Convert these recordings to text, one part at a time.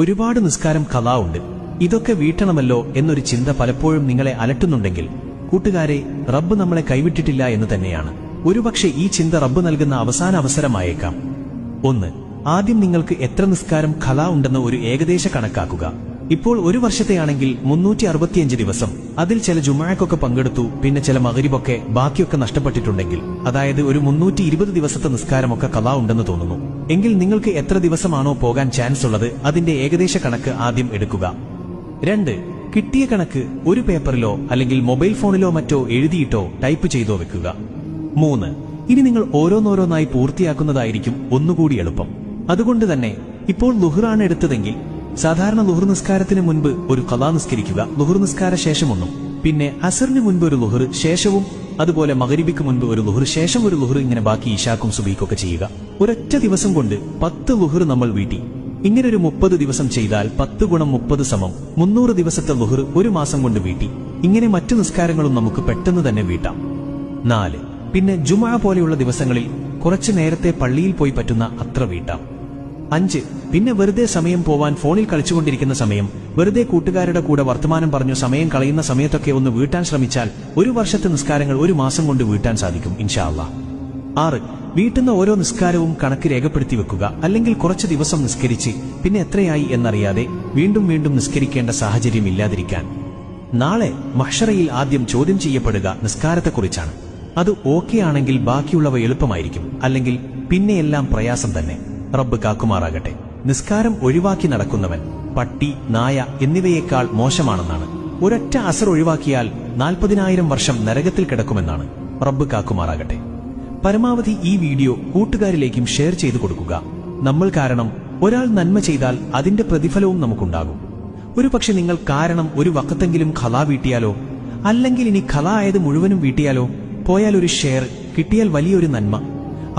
ഒരുപാട് നിസ്കാരം ഖളാ ഉണ്ട്, ഇതൊക്കെ വീട്ടണമല്ലോ എന്നൊരു ചിന്ത പലപ്പോഴും നിങ്ങളെ അലട്ടുന്നുണ്ടെങ്കിൽ കൂട്ടുകാരെ, റബ്ബ് നമ്മളെ കൈവിട്ടിട്ടില്ല എന്ന് തന്നെയാണ്. ഒരുപക്ഷെ ഈ ചിന്ത റബ്ബ് നൽകുന്ന അവസാന അവസരമായേക്കാം. 1. ആദ്യം നിങ്ങൾക്ക് എത്ര നിസ്കാരം ഖളാ ഉണ്ടെന്ന് ഒരു ഏകദേശ കണക്കാക്കുക. ഇപ്പോൾ ഒരു വർഷത്തെയാണെങ്കിൽ 365 ദിവസം, അതിൽ ചില ജുമുഅക്കൊക്കെ പങ്കെടുത്തു, പിന്നെ ചില മഗ്രിബൊക്കെ, ബാക്കിയൊക്കെ നഷ്ടപ്പെട്ടിട്ടുണ്ടെങ്കിൽ, അതായത് ഒരു 320 ദിവസത്തെ നിസ്കാരമൊക്കെ ഖളാ ഉണ്ടെന്ന് തോന്നുന്നു എങ്കിൽ നിങ്ങൾക്ക് എത്ര ദിവസമാണോ പോകാൻ ചാൻസ് ഉള്ളത് അതിന്റെ ഏകദേശ കണക്ക് ആദ്യം എടുക്കുക. 2. കിട്ടിയ കണക്ക് ഒരു പേപ്പറിലോ അല്ലെങ്കിൽ മൊബൈൽ ഫോണിലോ മറ്റോ എഴുതിയിട്ടോ ടൈപ്പ് ചെയ്തോ വെക്കുക. 3. ഇനി നിങ്ങൾ ഓരോന്നോരോന്നായി പൂർത്തിയാക്കുന്നതായിരിക്കും ഒന്നുകൂടി എളുപ്പം. അതുകൊണ്ട് തന്നെ ഇപ്പോൾ ളുഹ്റാണ് എടുത്തതെങ്കിൽ സാധാരണ ളുഹ്ർ നിസ്കാരത്തിന് മുൻപ് ഒരു ഖളാ നിസ്കരിക്കുക, ളുഹ്ർ നിസ്കാര ശേഷമൊന്നും, പിന്നെ അസറിന് മുൻപ് ഒരു ളുഹ്ർ ശേഷവും, അതുപോലെ മഗ്രിബിക്ക് മുൻപ് ഒരു ളുഹ്ർ ശേഷം ഒരു ളുഹ്ർ, ഇങ്ങനെ ബാക്കി ഇശാക്കും സുബീക്കൊക്കെ ചെയ്യുക. ഒരൊറ്റ ദിവസം കൊണ്ട് 10 ളുഹ്ർ നമ്മൾ വീട്ടി. ഇങ്ങനെ ഒരു 30 ദിവസം ചെയ്താൽ 10 ഗുണം 30 സമം 300 ദിവസത്തെ ളുഹ്ർ ഒരു മാസം കൊണ്ട് വീട്ടി. ഇങ്ങനെ മറ്റു നിസ്കാരങ്ങളും നമുക്ക് പെട്ടെന്ന് തന്നെ വീട്ടാം. 4. പിന്നെ ജുമുഅ പോലെയുള്ള ദിവസങ്ങളിൽ കുറച്ചു നേരത്തെ പള്ളിയിൽ പോയി പറ്റുന്ന അത്ര വീട്ടാം. 5. പിന്നെ വെറുതെ സമയം പോവാൻ ഫോണിൽ കളിച്ചുകൊണ്ടിരിക്കുന്ന സമയം, വെറുതെ കൂട്ടുകാരുടെ കൂടെ വർത്തമാനം പറഞ്ഞു സമയം കളയുന്ന സമയത്തൊക്കെ ഒന്ന് വീട്ടാൻ ശ്രമിച്ചാൽ ഒരു വർഷത്തെ നിസ്കാരങ്ങൾ ഒരു മാസം കൊണ്ട് വീട്ടാൻ സാധിക്കും ഇൻഷാ അല്ലാഹ്. 6. വീട്ടുന്ന ഓരോ നിസ്കാരവും കണക്ക് രേഖപ്പെടുത്തി വെക്കുക. അല്ലെങ്കിൽ കുറച്ച് ദിവസം നിസ്കരിച്ച് പിന്നെ എത്രയായി എന്നറിയാതെ വീണ്ടും വീണ്ടും നിസ്കരിക്കേണ്ട സാഹചര്യം ഇല്ലാതിരിക്കാൻ. നാളെ മഹ്ശറയിൽ ആദ്യം ചോദ്യം ചെയ്യപ്പെടുക നിസ്കാരത്തെക്കുറിച്ചാണ്. അത് ഓക്കെ ആണെങ്കിൽ ബാക്കിയുള്ളവ എളുപ്പമായിരിക്കും, അല്ലെങ്കിൽ പിന്നെയെല്ലാം പ്രയാസം തന്നെ. റബ്ബ് കാക്കുമാറാകട്ടെ. നിസ്കാരം ഒഴിവാക്കി നടക്കുന്നവൻ പട്ടി, നായ എന്നിവയേക്കാൾ മോശമാണെന്നാണ്. ഒരൊറ്റ അസർ ഒഴിവാക്കിയാൽ 40,000 വർഷം നരകത്തിൽ കിടക്കുമെന്നാണ്. റബ്ബ് കാക്കുമാറാകട്ടെ. പരമാവധി ഈ വീഡിയോ കൂട്ടുകാരിലേക്കും ഷെയർ ചെയ്തു കൊടുക്കുക. നമ്മൾ കാരണം ഒരാൾ നന്മ ചെയ്താൽ അതിന്റെ പ്രതിഫലവും നമുക്കുണ്ടാകും. ഒരുപക്ഷെ നിങ്ങൾ കാരണം ഒരു വഖത്തെങ്കിലും ഖളാ വീട്ടിയാലോ, അല്ലെങ്കിൽ ഇനി ഖളാ ആയത് മുഴുവനും വീട്ടിയാലോ, പോയാൽ ഒരു ഷെയർ കിട്ടിയാൽ വലിയൊരു നന്മ.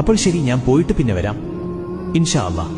അപ്പോൾ ശരി, ഞാൻ പോയിട്ട് പിന്നെ വരാം ഇൻഷാ അല്ലാഹ്.